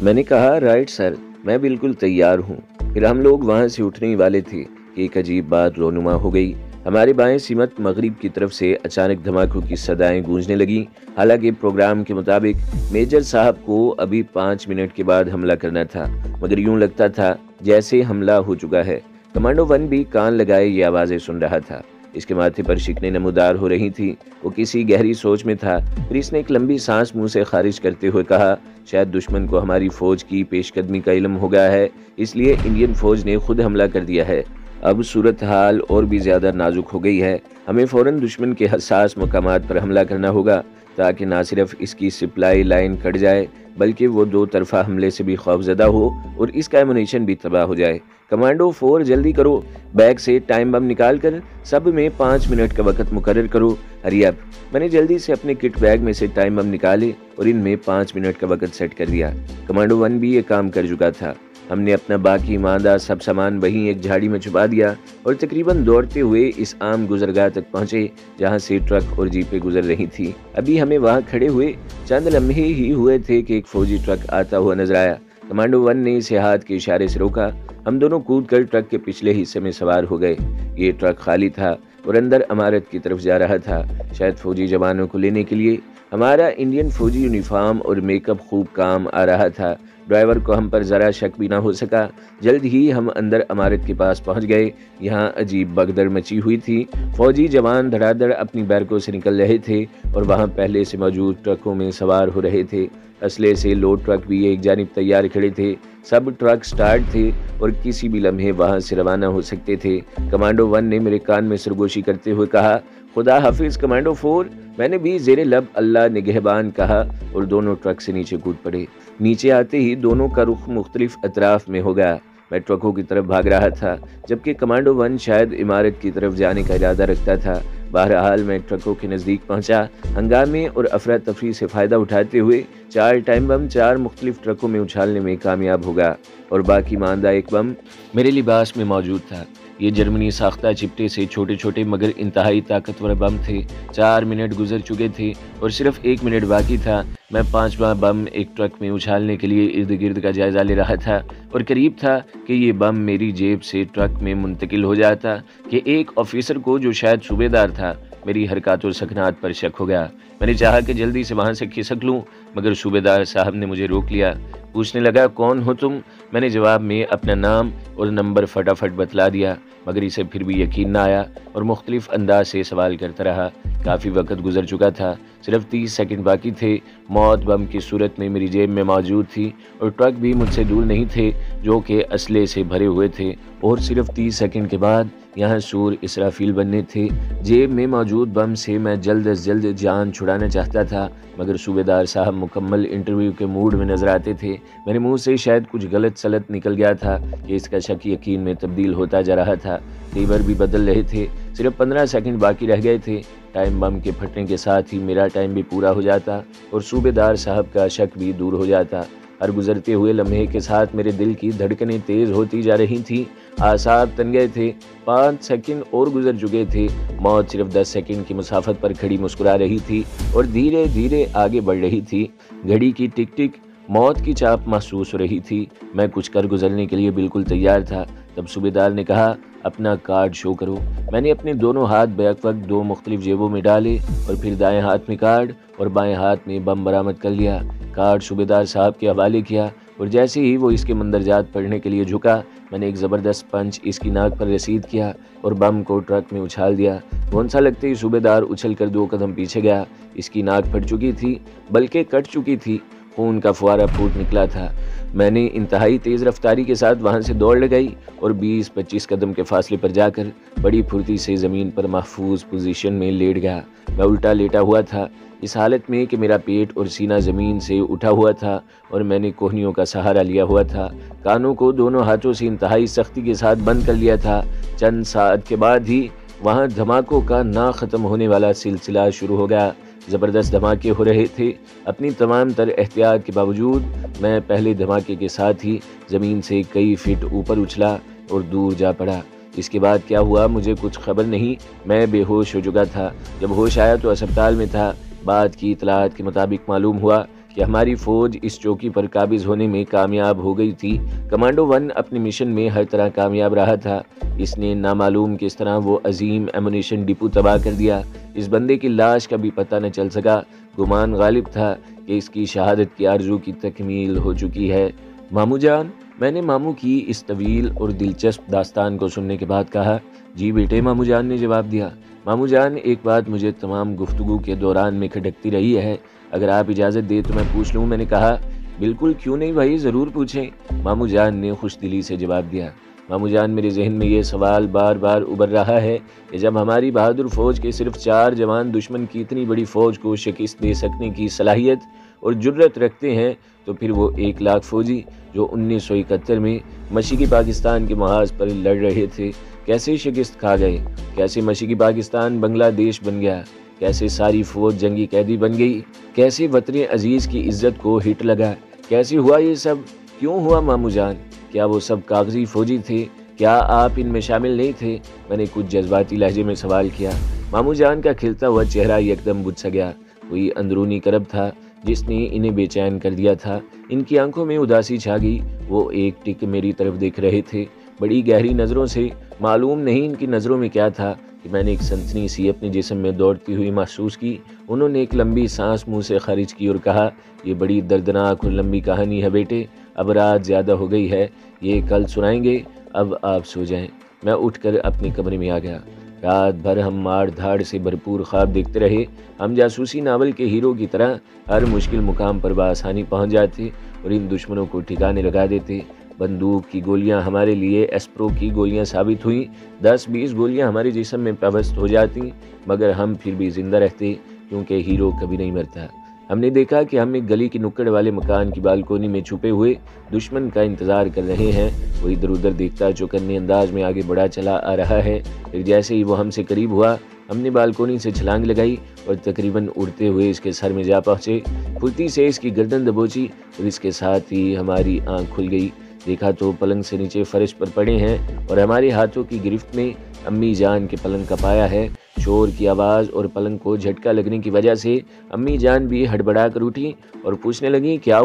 میں نے کہا رائٹ سر، میں بالکل تیار ہوں۔ پھر ہم لوگ وہاں سے اٹھنے ہی والے تھے کہ ایک عجیب بات رونما ہو گئی۔ ہمارے بائیں سمت مغرب کی طرف سے اچانک دھماکوں کی صدائیں گونجنے لگیں۔ حالانکہ پروگرام کے مطابق میجر صاحب کو ابھی 5 منٹ کے بعد حملہ کرنا تھا، مگر یوں لگتا تھا جیسے حملہ ہو چکا ہے۔ کمانڈو 1 بھی کان لگائے یہ آوازیں سن رہا تھا۔ اس کے ماتھے پر شکنیں نمودار ہو رہی تھی۔ وہ کسی گہری سوچ میں تھا۔ پھر اس نے ایک لمبی سانس منہ سے خارج کرتے ہوئے کہا، شاید دشمن کو ہماری فوج کی پیش قدمی کا علم ہو گیا ہے، اس لیے انڈین فوج نے خود حملہ کر دیا ہے۔ اب صورتحال اور بھی زیادہ نازک ہو گئی ہے۔ ہمیں فوراً دشمن کے حساس مقامات پر حملہ کرنا ہوگا تاکہ نہ صرف اس کی سپلائی لائن کٹ جائے بلکہ وہ دو طرفہ حملے سے بھی خوفزدہ ہو اور اس کا ایمونیشن بھی تباہ ہو جائے۔ کمانڈو 4 جلدی کرو، بیگ سے ٹائم بم نکال کر سب میں 5 منٹ کا وقت مقرر کرو، ہری اپ۔ میں نے جلدی سے اپنے کٹ بیگ میں سے ٹائم بم نکالے اور ان میں 5 منٹ کا وقت سیٹ کر دیا۔ کمانڈو 1 بھی یہ کام کر چکا تھا۔ ہم نے اپنا باقی ماندہ سب سامان وہیں ایک جھاڑی میں چھپا دیا اور تقریباً دوڑتے ہوئے اس عام گزرگاہ تک پہنچے جہاں سے ٹرک اور جیپیں گزر رہی تھی۔ ابھی ہمیں وہاں کھڑے ہوئے چند لمحے ہی ہوئے تھے کہ ایک فوجی ٹرک آتا ہوا نظر آیا۔ کمانڈو 1 نے اسے ہاتھ کے اشارے سے روکا۔ ہم دونوں کود کر ٹرک کے پچھلے حصے میں سوار ہو گئے۔ یہ ٹرک خالی تھا اور اندر عمارت کی طرف جا رہا تھا، شاید فوجی جوانوں کو لینے کے لیے۔ ہمارا انڈین فوجی یونیفارم اور میک اپ خوب کام آ رہا تھا۔ ڈرائیور کو ہم پر ذرا شک بھی نہ ہو سکا۔ جلد ہی ہم اندر عمارت کے پاس پہنچ گئے۔ یہاں عجیب بھگدڑ مچی ہوئی تھی۔ فوجی جوان دھڑا دھڑ اپنی بیرکوں سے نکل رہے تھے اور وہاں پہلے سے موجود ٹرکوں میں سوار ہو رہے تھے۔ اسلحے سے لوڈ ٹرک بھی ایک جانب تیار کھڑے تھے۔ سب ٹرک سٹارٹ تھے اور کسی بھی لمحے وہاں سے روانہ ہو سکتے تھے۔ کمانڈو 1 نے میرے کان میں سرگوشی کرتے ہوئے کہا، خدا حافظ کمانڈو 4۔ میں نے بھی زیر لب اللہ نگہبان کہا اور دونوں ٹرک سے نیچے کود پڑے۔ نیچے آتے ہی دونوں کا رخ مختلف اطراف میں ہو گیا۔ میں ٹرکوں کی طرف بھاگ رہا تھا جبکہ کمانڈو 1 شاید عمارت کی طرف جانے کا ارادہ رکھتا تھا۔ بہرحال میں ٹرکوں کے نزدیک پہنچا۔ ہنگامے اور افراتفری سے فائدہ اٹھاتے ہوئے 4 ٹائم بم 4 مختلف ٹرکوں میں اچھالنے میں کامیاب ہو گیا اور باقی ماندہ ایک بم میرے لباس میں موجود تھا۔ یہ جرمنی ساختہ چپٹے سے چھوٹے چھوٹے مگر انتہائی طاقتور بم تھے۔ 4 منٹ گزر چکے تھے اور صرف 1 منٹ باقی تھا۔ میں 5واں بم ایک ٹرک میں اچھالنے کے لیے ارد گرد کا جائزہ لے رہا تھا اور قریب تھا کہ یہ بم میری جیب سے ٹرک میں منتقل ہو جاتا کہ ایک آفیسر کو جو شاید صوبیدار تھا میری حرکات و سکنات پر شک ہو گیا۔ میں نے چاہا کہ جلدی سے وہاں سے کھسک لوں مگر صوبیدار صاحب نے مجھے روک لیا۔ پوچھنے لگا، کون ہو تم؟ میں نے جواب میں اپنا نام اور نمبر فٹافٹ بتلا دیا مگر اسے پھر بھی یقین نہ آیا اور مختلف انداز سے سوال کرتا رہا۔ کافی وقت گزر چکا تھا، صرف 30 سیکنڈ باقی تھے۔ موت بم کی صورت میں میری جیب میں موجود تھی اور ٹرک بھی مجھ سے دور نہیں تھے جو کہ اسلحے سے بھرے ہوئے تھے اور صرف 30 سیکنڈ کے بعد یہاں سور اسرافیل بننے تھے۔ جیب میں موجود بم سے میں جلد از جلد جان چھڑانا چاہتا تھا مگر صوبیدار صاحب مکمل انٹرویو کے موڈ میں نظر آتے تھے۔ میرے منہ سے شاید کچھ غلط سلط نکل گیا تھا کہ اس کا شک یقین میں تبدیل ہوتا جا رہا تھا۔ تیور بھی بدل رہے تھے۔ صرف 15 سیکنڈ باقی رہ گئے تھے۔ ٹائم بم کے پھٹنے کے ساتھ ہی میرا ٹائم بھی پورا ہو جاتا اور صوبیدار صاحب کا شک بھی دور ہو جاتا۔ ہر گزرتے ہوئے لمحے کے ساتھ میرے دل کی دھڑکنیں تیز ہوتی جا رہی تھیں۔ اعصاب تن گئے تھے۔ 5 سیکنڈ اور گزر چکے تھے۔ موت صرف 10 سیکنڈ کی مسافت پر کھڑی مسکرا رہی تھی اور دھیرے دھیرے آگے بڑھ رہی تھی۔ گھڑی کی ٹک ٹک موت کی چاپ محسوس ہو رہی تھی۔ میں کچھ کر گزرنے کے لیے بالکل تیار تھا۔ تب صوبیدار نے کہا، اپنا کارڈ شو کرو۔ میں نے اپنے دونوں ہاتھ بیک وقت 2 مختلف جیبوں میں ڈالے اور پھر دائیں ہاتھ میں کارڈ اور بائیں ہاتھ میں بم برآمد کر لیا۔ کارڈ صوبیدار صاحب کے حوالے کیا اور جیسے ہی وہ اس کے مندرجات پڑھنے کے لیے جھکا میں نے ایک زبردست پنچ اس کی ناک پر رسید کیا اور بم کو ٹرک میں اچھال دیا۔ گھونسا لگتے ہی صوبیدار اچھل کر 2 قدم پیچھے گیا۔ اس کی ناک پھٹ چکی تھی بلکہ کٹ چکی تھی۔ خون کا فوارہ پھوٹ نکلا تھا۔ میں نے انتہائی تیز رفتاری کے ساتھ وہاں سے دوڑ لگائی اور 20-25 قدم کے فاصلے پر جا کر بڑی پھرتی سے زمین پر محفوظ پوزیشن میں لیٹ گیا۔ میں الٹا لیٹا ہوا تھا اس حالت میں کہ میرا پیٹ اور سینہ زمین سے اٹھا ہوا تھا اور میں نے کوہنیوں کا سہارا لیا ہوا تھا۔ کانوں کو دونوں ہاتھوں سے انتہائی سختی کے ساتھ بند کر لیا تھا۔ چند ساعت کے بعد ہی وہاں دھماکوں کا نہ ختم ہونے والا سلسلہ شروع ہو گیا۔ زبردست دھماکے ہو رہے تھے۔ اپنی تمام تر احتیاط کے باوجود میں پہلے دھماکے کے ساتھ ہی زمین سے کئی فٹ اوپر اچھلا اور دور جا پڑا۔ اس کے بعد کیا ہوا مجھے کچھ خبر نہیں۔ میں بے ہوش ہو چکا تھا۔ جب ہوش آیا تو اسپتال میں تھا۔ بعد کی اطلاعات کے مطابق معلوم ہوا کہ ہماری فوج اس چوکی پر قابض ہونے میں کامیاب ہو گئی تھی۔ کمانڈو 1 اپنے مشن میں ہر طرح کامیاب رہا تھا۔ اس نے نامعلوم کس طرح وہ عظیم ایمونیشن ڈپو تباہ کر دیا۔ اس بندے کی لاش کا بھی پتہ نہ چل سکا۔ گمان غالب تھا کہ اس کی شہادت کی آرزو کی تکمیل ہو چکی ہے۔ ماموں جان، میں نے ماموں کی اس طویل اور دلچسپ داستان کو سننے کے بعد کہا۔ جی بیٹے، ماموں جان نے جواب دیا۔ ماموں جان، ایک بات مجھے تمام گفتگو کے دوران میں کھٹکتی رہی ہے، اگر آپ اجازت دے تو میں پوچھ لوں؟ میں نے کہا بالکل، کیوں نہیں بھائی، ضرور پوچھیں، ماموں جان نے خوش دلی سے جواب دیا۔ ماموں جان، میرے ذہن میں یہ سوال بار بار ابھر رہا ہے کہ جب ہماری بہادر فوج کے صرف 4 جوان دشمن کی اتنی بڑی فوج کو شکست دے سکنے کی صلاحیت اور جرت رکھتے ہیں، تو پھر وہ 1 لاکھ فوجی جو 1971 میں مشرقی پاکستان کے محاذ پر لڑ رہے تھے، کیسے شکست کھا گئے؟ کیسے مشرقی پاکستان بنگلہ دیش بن گیا؟ کیسے ساری فوج جنگی قیدی بن گئی؟ کیسے وطن عزیز کی عزت کو ہٹ لگا؟ کیسے ہوا یہ سب؟ کیوں ہوا ماموں جان؟ کیا وہ سب کاغذی فوجی تھے؟ کیا آپ ان میں شامل نہیں تھے؟ میں نے کچھ جذباتی لہجے میں سوال کیا۔ ماموں جان کا کھلتا ہوا چہرہ یکدم بجھ سا گیا۔ کوئی اندرونی کرب تھا جس نے انہیں بے چین کر دیا تھا۔ ان کی آنکھوں میں اداسی چھا گئی۔ وہ ایک ٹک میری طرف دیکھ رہے تھے، بڑی گہری نظروں سے۔ معلوم نہیں ان کی نظروں میں کیا تھا کہ میں نے ایک سنسنی سی اپنے جسم میں دوڑتی ہوئی محسوس کی۔ انہوں نے ایک لمبی سانس منہ سے خارج کی اور کہا، یہ بڑی دردناک اور لمبی کہانی ہے بیٹے، اب رات زیادہ ہو گئی ہے، یہ کل سنائیں گے، اب آپ سو جائیں۔ میں اٹھ کر اپنے کمرے میں آ گیا۔ رات بھر ہم مار دھاڑ سے بھرپور خواب دیکھتے رہے۔ ہم جاسوسی ناول کے ہیرو کی طرح ہر مشکل مقام پر بآسانی پہنچ جاتے اور ان دشمنوں کو ٹھکانے لگا دیتے۔ بندوق کی گولیاں ہمارے لیے ایسپرو کی گولیاں ثابت ہوئیں۔ 10-20 گولیاں ہمارے جسم میں پیوست ہو جاتی، مگر ہم پھر بھی زندہ رہتے، کیونکہ ہیرو کبھی نہیں مرتا۔ ہم نے دیکھا کہ ہم ایک گلی کی نکڑ والے مکان کی بالکونی میں چھپے ہوئے دشمن کا انتظار کر رہے ہیں۔ وہ ادھر ادھر دیکھتا چوکنے انداز میں آگے بڑھا چلا آ رہا ہے۔ پھر جیسے ہی وہ ہم سے قریب ہوا، ہم نے بالکونی سے چھلانگ لگائی اور تقریباً اڑتے ہوئے اس کے سر میں جا پہنچے۔ پھرتی سے اس کی گردن دبوچی اور اس کے ساتھ ہی ہماری آنکھ کھل گئی۔ دیکھا تو پلنگ سے نیچے فرش پر پڑے ہیں اور ہمارے ہاتھوں کی گرفت میں امی جان کے پلنگ کا پایا ہے۔ شور کی آواز اور پلنگ کو جھٹکا لگنے کی وجہ سے امی جان بھی ہڑبڑا کر اٹھی اور پوچھنے لگی، کیا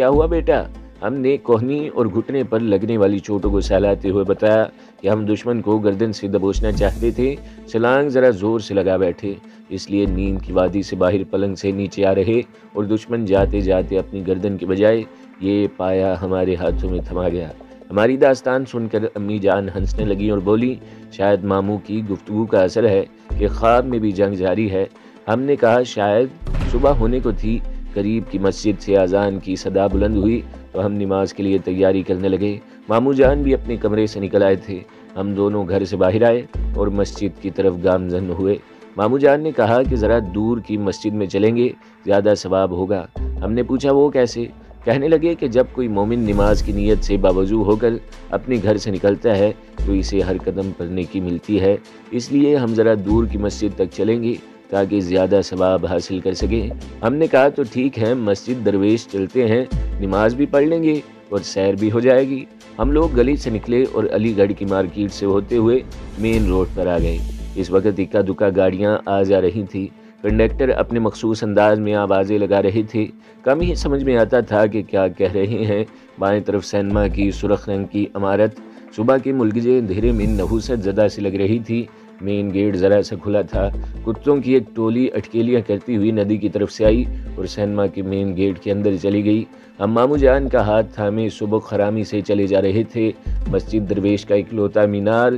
ہوا بیٹا؟ ہم نے کوہنی اور گھٹنے پر لگنے والی چوٹوں کو سہلاتے ہوئے بتایا کہ ہم دشمن کو گردن سے دبوچنا چاہتے تھے، چھلانگ ذرا زور سے لگا بیٹھے، اس لیے نیند کی وادی سے باہر پلنگ سے نیچے آ رہے اور دشمن جاتے جاتے اپنی گردن کے بجائے یہ پایا ہمارے ہاتھوں میں تھما گیا۔ ہماری داستان سن کر امی جان ہنسنے لگی اور بولی، شاید ماموں کی گفتگو کا اثر ہے کہ خواب میں بھی جنگ جاری ہے۔ ہم نے کہا شاید صبح ہونے کو تھی۔ قریب کی مسجد سے اذان کی صدا بلند ہوئی تو ہم نماز کے لیے تیاری کرنے لگے۔ ماموں جان بھی اپنے کمرے سے نکل آئے تھے۔ ہم دونوں گھر سے باہر آئے اور مسجد کی طرف گامزن ہوئے۔ ماموں جان نے کہا کہ ذرا دور کی مسجد میں چلیں گے، زیادہ ثواب ہوگا۔ ہم نے پوچھا وہ کیسے؟ کہنے لگے کہ جب کوئی مومن نماز کی نیت سے باوضو ہو کر اپنے گھر سے نکلتا ہے تو اسے ہر قدم پر نیکی ملتی ہے، اس لیے ہم ذرا دور کی مسجد تک چلیں گے تاکہ زیادہ ثواب حاصل کر سکیں۔ ہم نے کہا تو ٹھیک ہے، مسجد درویش چلتے ہیں، نماز بھی پڑھ لیں گے اور سیر بھی ہو جائے گی۔ ہم لوگ گلی سے نکلے اور علی گڑھ کی مارکیٹ سے ہوتے ہوئے مین روڈ پر آ گئے۔ اس وقت اکا دکا گاڑیاں آ جا رہی تھی۔ کنڈکٹر اپنے مخصوص انداز میں آوازیں لگا رہے تھے۔ کم ہی سمجھ میں آتا تھا کہ کیا کہہ رہے ہیں۔ بائیں طرف سینما کی سرخ رنگ کی عمارت صبح کے ملگجے اندھیرے میں نحوست زدہ سی لگ رہی تھی۔ مین گیٹ ذرا سا کھلا تھا۔ کتوں کی ایک ٹولی اٹکیلیاں کرتی ہوئی ندی کی طرف سے آئی اور سینما کے مین گیٹ کے اندر چلی گئی۔ ہم ماموں جان کا ہاتھ تھامے سبک خرامی سے چلے جا رہے تھے۔ مسجد درویش کا اکلوتا مینار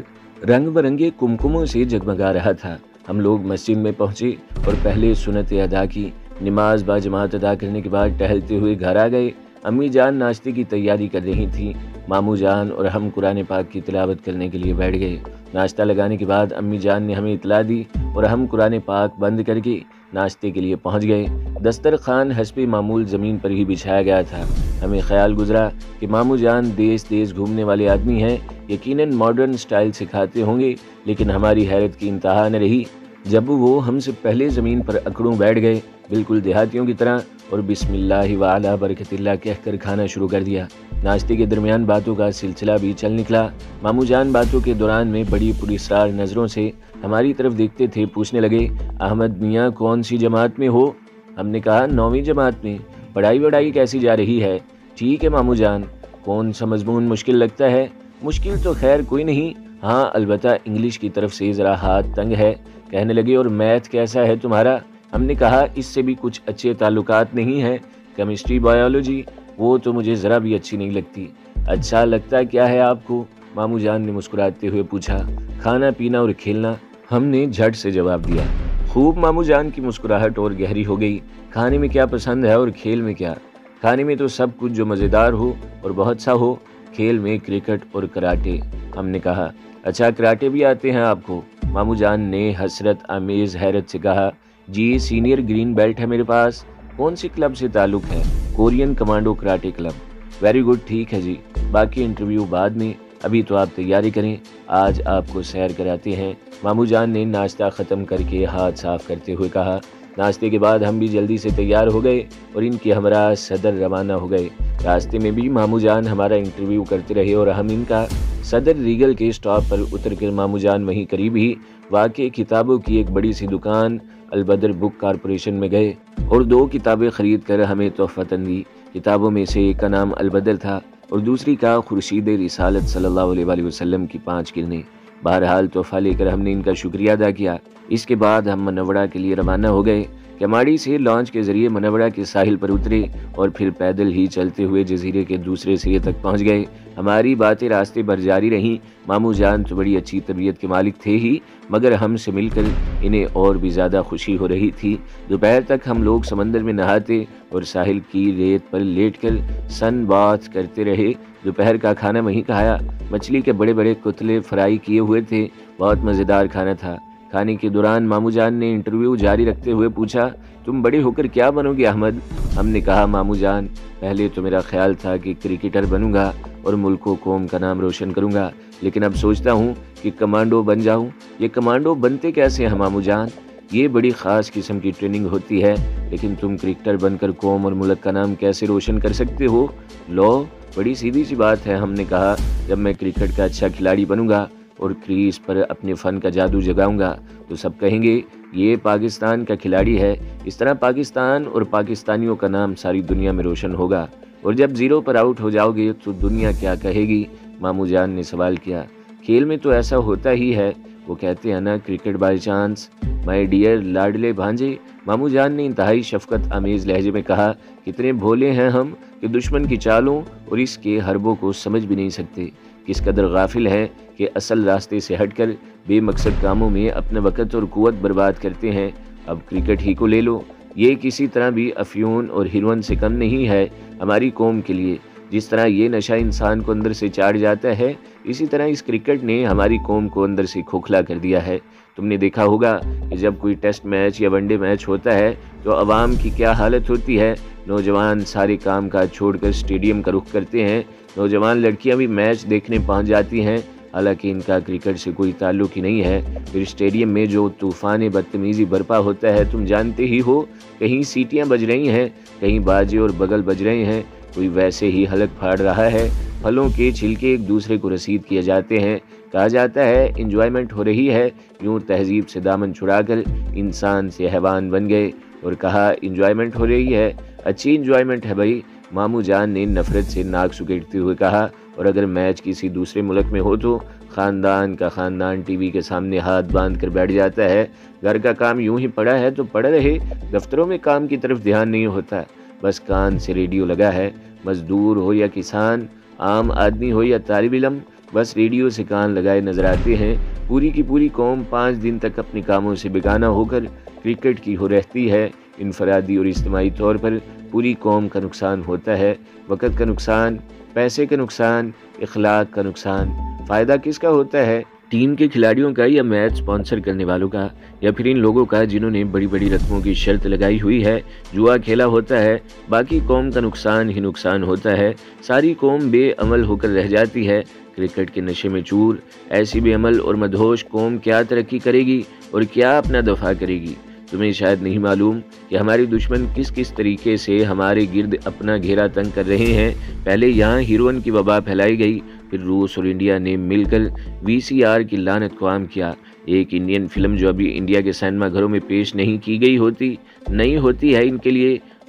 رنگ برنگے کمکموں سے جگمگا رہا تھا۔ ہم لوگ مسجد میں پہنچے اور پہلے سنت ادا کی۔ نماز با جماعت ادا کرنے کے بعد ٹہلتے ہوئے گھر آ گئے۔ امی جان ناشتے کی تیاری کر رہی تھی۔ ماموں جان اور ہم قرآن پاک کی تلاوت کرنے کے لیے بیٹھ گئے۔ ناشتہ لگانے کے بعد امی جان نے ہمیں اطلاع دی اور ہم قرآن پاک بند کر کے ناشتے کے لیے پہنچ گئے۔ دسترخوان حسب معمول زمین پر ہی بچھایا گیا تھا۔ ہمیں خیال گزرا کہ ماموں جان دیس دیس گھومنے والے آدمی ہیں، یقیناً ماڈرن سٹائل سکھاتے ہوں گے، لیکن ہماری حیرت کی انتہا نہ رہی جب وہ ہم سے پہلے زمین پر اکڑوں بیٹھ گئے، بالکل دیہاتیوں کی طرح، اور بسم اللہ وعلی برکت اللہ کہہ کر کھانا شروع کر دیا۔ ناشتے کے درمیان باتوں کا سلسلہ بھی چل نکلا۔ ماموں جان باتوں کے دوران میں بڑی پراسرار نظروں سے ہماری طرف دیکھتے تھے۔ پوچھنے لگے، احمد میاں کون سی جماعت میں ہو؟ ہم نے کہا 9ویں جماعت میں۔ پڑھائی وڑھائی کیسی جا رہی ہے؟ ٹھیک ہے ماموں جان۔ کون سا مضمون مشکل لگتا ہے؟ مشکل تو خیر کوئی نہیں، ہاں البتہ انگلش کی طرف سے ذرا ہاتھ تنگ ہے۔ کہنے لگے اور میتھ کیسا ہے تمہارا؟ ہم نے کہا اس سے بھی کچھ اچھے تعلقات نہیں ہیں، کیمسٹری بایولوجی وہ تو مجھے ذرا بھی اچھی نہیں لگتی۔ اچھا لگتا کیا ہے آپ کو؟ ماموں جان نے مسکراتے ہوئے پوچھا۔ کھانا پینا اور کھیلنا، ہم نے جھٹ سے جواب دیا۔ خوب، ماموں جان کی مسکراہٹ اور گہری ہو گئی۔ کھانے میں کیا پسند ہے اور کھیل میں کیا؟ کھانے میں تو سب کچھ جو مزیدار ہو اور بہت سا ہو، کھیل میں کرکٹ اور کراٹے۔ ہم نے کہا اچھا کراٹے بھی آتے ہیں آپ کو؟ ماموں جان نے حسرت آمیز حیرت سے کہا جی سینئر گرین بیلٹ ہے میرے پاس۔ کون سی کلب سے تعلق ہے؟ Korean commando karate club. Very good, ٹھیک ہے جی، باقی انٹرویو بعد میں، ابھی تو آپ تیاری کریں، آج آپ کو سیر کراتے ہیں۔ ماموں جان نے ناشتہ ختم کر کے ہاتھ صاف کرتے ہوئے کہا۔ ناشتے کے بعد ہم بھی جلدی سے تیار ہو گئے اور ان کے ہمراہ صدر روانہ ہو گئے۔ راستے میں بھی ماموں جان ہمارا انٹرویو کرتے رہے اور ہم ان کا صدر ریگل کے سٹاپ پر اتر کر ماموں جان وہیں قریب ہی واقع کتابوں کی ایک بڑی سی دکان البدر بک کارپوریشن میں گئے اور 2 کتابیں خرید کر ہمیں تحفتاً دی۔ کتابوں میں سے ایک کا نام البدر تھا اور دوسری کا خورشید رسالت صلی اللہ علیہ وآلہ وسلم کی 5 کرنیں۔ بہرحال تحفہ لے کر ہم نے ان کا شکریہ ادا کیا۔ اس کے بعد ہم منوڑا کے لیے روانہ ہو گئے۔ کماڑی سے لانچ کے ذریعے منوڑا کے ساحل پر اترے اور پھر پیدل ہی چلتے ہوئے جزیرے کے دوسرے سرے تک پہنچ گئے۔ ہماری باتیں راستے پر جاری رہیں۔ ماموں جان تو بڑی اچھی طبیعت کے مالک تھے ہی، مگر ہم سے مل کر انہیں اور بھی زیادہ خوشی ہو رہی تھی۔ دوپہر تک ہم لوگ سمندر میں نہاتے اور ساحل کی ریت پر لیٹ کر سن بات کرتے رہے۔ دوپہر کا کھانا وہیں کھایا۔ مچھلی کے بڑے بڑے کتلے فرائی کیے ہوئے تھے، بہت مزیدار کھانا تھا۔ کھانے کے دوران ماموں جان نے انٹرویو جاری رکھتے ہوئے پوچھا تم بڑے ہو کر کیا بنو گے احمد؟ ہم نے کہا ماموں جان پہلے تو میرا خیال تھا کہ کرکٹر بنوں گا اور ملک و قوم کا نام روشن کروں گا، لیکن اب سوچتا ہوں کہ کمانڈو بن جاؤں۔ یہ کمانڈو بنتے کیسے ہیں ماموں جان؟ یہ بڑی خاص قسم کی ٹریننگ ہوتی ہے، لیکن تم کرکٹر بن کر قوم اور ملک کا نام کیسے روشن کر سکتے ہو؟ لو بڑی سیدھی سی بات ہے، ہم نے کہا جب میں کرکٹ کا اچھا کھلاڑی بنوں گا اور کریز پر اپنے فن کا جادو جگاؤں گا تو سب کہیں گے یہ پاکستان کا کھلاڑی ہے۔ اس طرح پاکستان اور پاکستانیوں کا نام ساری دنیا میں روشن ہوگا، اور جب زیرو پر آؤٹ ہو جاؤ گے تو دنیا کیا کہے گی؟ ماموں جان نے سوال کیا۔ کھیل میں تو ایسا ہوتا ہی ہے، وہ کہتے ہیں نا cricket by chance my dear لاڈلے بھانجے۔ ماموں جان نے انتہائی شفقت آمیز لہجے میں کہا کتنے بھولے ہیں ہم کہ دشمن کی چالوں اور اس کے حربوں کو سمجھ بھی نہیں سکتے، کس قدر غافل ہیں کہ اصل راستے سے ہٹ کر بے مقصد کاموں میں اپنا وقت اور قوت برباد کرتے ہیں۔ اب کرکٹ ہی کو لے لو، یہ کسی طرح بھی افیون اور ہیروئن سے کم نہیں ہے ہماری قوم کے لیے۔ جس طرح یہ نشہ انسان کو اندر سے چاٹ جاتا ہے، اسی طرح اس کرکٹ نے ہماری قوم کو اندر سے کھوکھلا کر دیا ہے۔ تم نے دیکھا ہوگا کہ جب کوئی ٹیسٹ میچ یا ون ڈے میچ ہوتا ہے تو عوام کی کیا حالت ہوتی ہے۔ نوجوان سارے کام کاج چھوڑ کر اسٹیڈیم کا رخ کرتے ہیں، نوجوان لڑکیاں بھی میچ دیکھنے پہنچ جاتی ہیں، حالانکہ ان کا کرکٹ سے کوئی تعلق ہی نہیں ہے۔ پھر اسٹیڈیم میں جو طوفان بدتمیزی برپا ہوتا ہے تم جانتے ہی ہو، کہیں سیٹیاں بج رہی ہیں، کہیں باجے اور بغل بج رہے ہیں، کوئی ویسے ہی حلق پھاڑ رہا ہے، پھلوں کے چھلکے ایک دوسرے کو رسید کیے جاتے ہیں، کہا جاتا ہے انجوائمنٹ ہو رہی ہے، یوں تہذیب سے دامن چھڑا کر انسان سے حیوان بن گئے اور کہا انجوائمنٹ ہو رہی ہے، اچھی انجوائمنٹ ہے بھائی۔ ماموں جان نے نفرت سے ناک سکیڑتے ہوئے کہا، اور اگر میچ کسی دوسرے ملک میں ہو تو خاندان کا خاندان ٹی وی کے سامنے ہاتھ باندھ کر بیٹھ جاتا ہے، گھر کا کام یوں ہی پڑا ہے تو پڑا رہے، دفتروں میں کام کی طرف دھیان نہیں ہوتا، بس کان سے ریڈیو لگا ہے، مزدور ہو یا کسان، عام آدمی ہو یا طالب علم، بس ریڈیو سے کان لگائے نظر آتے ہیں۔ پوری کی پوری قوم 5 دن تک اپنے کاموں سے بیگانہ ہو کر کرکٹ کی ہو رہتی ہے۔ انفرادی اور اجتماعی طور پر پوری قوم کا نقصان ہوتا ہے، وقت کا نقصان، پیسے کا نقصان، اخلاق کا نقصان۔ فائدہ کس کا ہوتا ہے؟ ٹیم کے کھلاڑیوں کا یا میچ سپانسر کرنے والوں کا، یا پھر ان لوگوں کا جنہوں نے بڑی بڑی رقموں کی شرط لگائی ہوئی ہے، جوا کھیلا ہوتا ہے؟ باقی قوم کا نقصان ہی نقصان ہوتا ہے، ساری قوم بے عمل ہو کر رہ جاتی ہے۔ کرکٹ کے نشے میں چور ایسی بے عمل اور مدہوش قوم کیا ترقی کرے گی اور کیا اپنا دفاع کرے گی؟ تمہیں شاید نہیں معلوم کہ ہمارے دشمن کس کس طریقے سے ہمارے گرد اپنا گھیرا تنگ کر رہے ہیں۔ پہلے یہاں ہیروئن کی وبا پھیلائی گئی، پھر روس اور انڈیا نے مل کر VCR کی لعنت کو عام کیا۔ ایک انڈین فلم جو ابھی انڈیا کے سینما گھروں میں پیش نہیں کی گئی ہوتی، نہیں ہوتی ہے ان کے لیے،